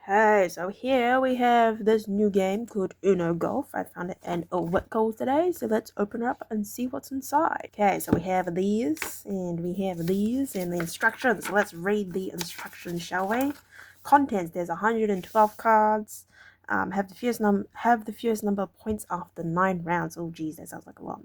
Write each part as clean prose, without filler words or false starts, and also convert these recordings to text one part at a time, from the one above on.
Hey, so here we have this new game called Uno Golf. I found it in a Whitco today, so let's open it up and see what's inside. Okay, so we have these, and we have these, and the instructions. Let's read the instructions, shall we? Contents: there's 112 cards. Have the fewest number of points after 9 rounds. Oh, geez, that sounds like a lot.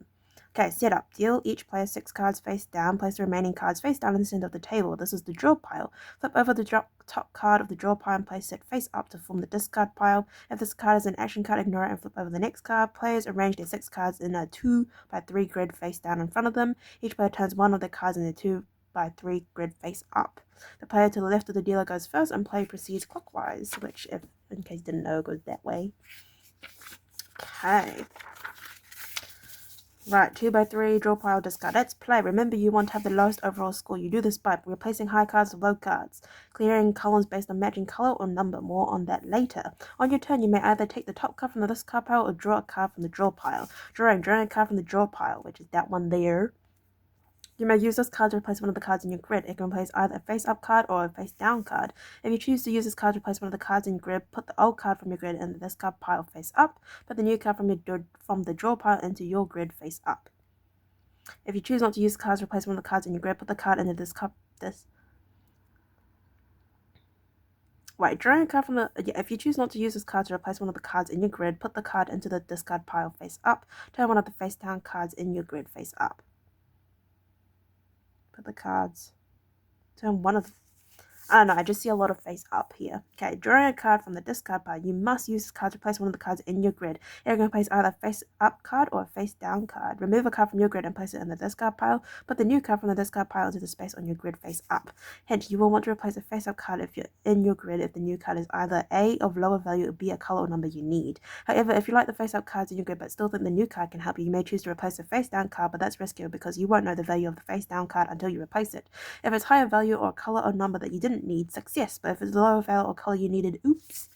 Okay, setup. Deal each player 6 cards face down. Place the remaining cards face down in the center of the table. This is the draw pile. Flip over the top card of the draw pile and place it face up to form the discard pile. If this card is an action card, ignore it and flip over the next card. Players arrange their 6 cards in a 2x3 grid face down in front of them. Each player turns one of their cards in the 2x3 grid face up. The player to the left of the dealer goes first and play proceeds clockwise, which, if in case you didn't know, goes that way. Okay. Right, 2x3, draw pile, discard. Let's play. Remember, you want to have the lowest overall score. You do this by replacing high cards with low cards, clearing columns based on matching color or number. More on that later. On your turn, you may either take the top card from the discard pile or draw a card from the draw pile. Drawing a card from the draw pile, which is that one there. You may use this card to replace one of the cards in your grid. It can replace either a face-up card or a face-down card. If you choose to use this card to replace one of the cards in your grid, put the old card from your grid in the discard pile face up. Put the new card from the draw pile into your grid face up. If you choose not to use cards to replace one of the cards in your grid, put the card into drawing a card from if you choose not to use this card to replace one of the cards in your grid, put the card into the discard pile face up. Turn one of the face down cards in your grid face up. Put the cards. Turn one of the I don't know, I just see a lot of face up here. Okay, drawing a card from the discard pile. You must use this card to place one of the cards in your grid. You're going to place either a face up card or a face down card. Remove a card from your grid and place it in the discard pile. Put the new card from the discard pile into the space on your grid face up. Hence, you will want to replace a face up card if you're in your grid if the new card is either A, of lower value, or B, a color or number you need. However, if you like the face up cards in your grid but still think the new card can help you, you may choose to replace the face down card, but that's riskier because you won't know the value of the face down card until you replace it. If it's higher value or a color or number that you didn't need, success. But if it's lower value or color you needed, oops.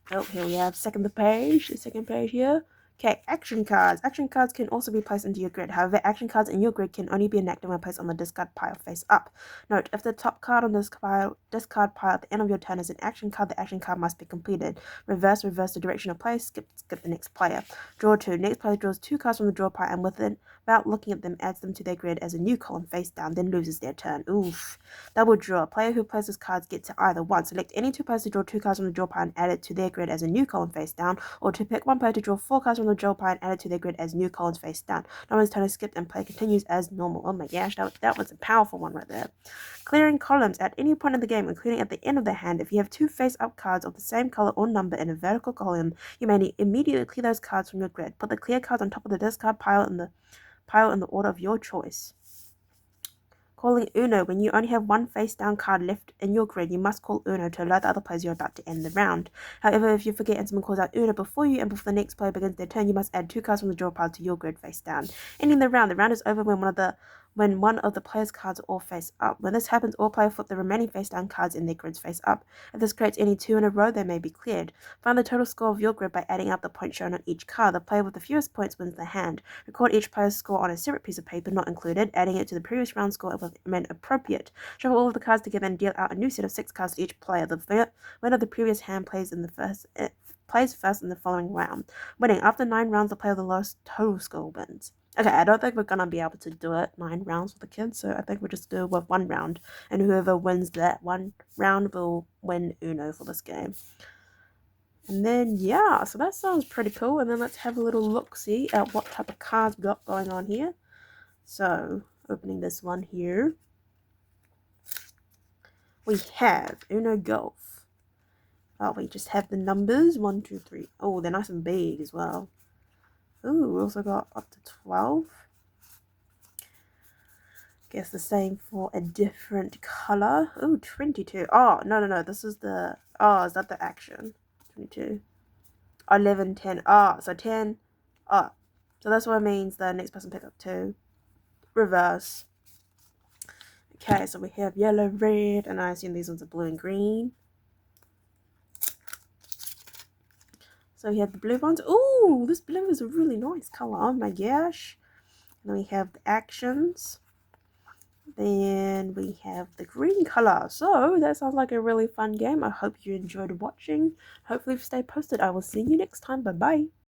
Oh, here we have the second page here. Okay, action cards. Action cards can also be placed into your grid. However, action cards in your grid can only be enacted when placed on the discard pile face up. Note, if the top card on the discard pile at the end of your turn is an action card, the action card must be completed. Reverse the direction of play, skip the next player. Draw 2. Next player draws 2 cards from the draw pile and without looking at them, adds them to their grid as a new column face down, then loses their turn. Oof. Double draw. Player who places cards gets to either 1. Select any 2 players to draw 2 cards from the draw pile and add it to their grid as a new column face down, or to pick 1 player to draw 4 cards from the draw pile and add it to their grid as new columns face down. No one's turn is skipped and play continues as normal. Oh my gosh, that was a powerful one right there. Clearing columns. At any point in the game, including at the end of the hand, if you have 2 face-up cards of the same color or number in a vertical column, you may immediately clear those cards from your grid. Put the clear cards on top of the discard pile in the order of your choice. Calling Uno. When you only have 1 face-down card left in your grid, you must call Uno to alert the other players you're about to end the round. However, if you forget and someone calls out Uno before you and before the next player begins their turn, you must add 2 cards from the draw pile to your grid face down. Ending the round. The round is over when one of the player's cards are all face up. When this happens, all players flip the remaining face-down cards in their grids face up. If this creates any 2 in a row, they may be cleared. Find the total score of your grid by adding up the points shown on each card. The player with the fewest points wins the hand. Record each player's score on a separate piece of paper, not included, adding it to the previous round score when appropriate. Shuffle all of the cards together and deal out a new set of 6 cards to each player. The winner of the previous hand plays first in the following round. Winning. After 9 rounds, the player with the lowest total score wins. Okay, I don't think we're gonna be able to do it 9 rounds with the kids, so I think we'll just do it with 1 round, and whoever wins that 1 round will win Uno for this game. And then, yeah, so that sounds pretty cool. And then let's have a little look-see at what type of cards we got going on here. So, opening this one here, we have Uno Golf. Oh, we just have the numbers 1, 2, 3. Oh, they're nice and big as well. Ooh, we also got up to 12. Guess the same for a different color. Ooh, 22. Oh, no. This is the... Oh, is that the action? 22. 11, 10. Oh, so 10. Oh, so that's what it means the next person pick up 2. Reverse. Okay, so we have yellow, red, and I assume these ones are blue and green. So we have the blue ones. Ooh, this blue is a really nice color. Oh my gosh. And then we have the actions. Then we have the green color. So that sounds like a really fun game. I hope you enjoyed watching. Hopefully stay posted. I will see you next time. Bye bye.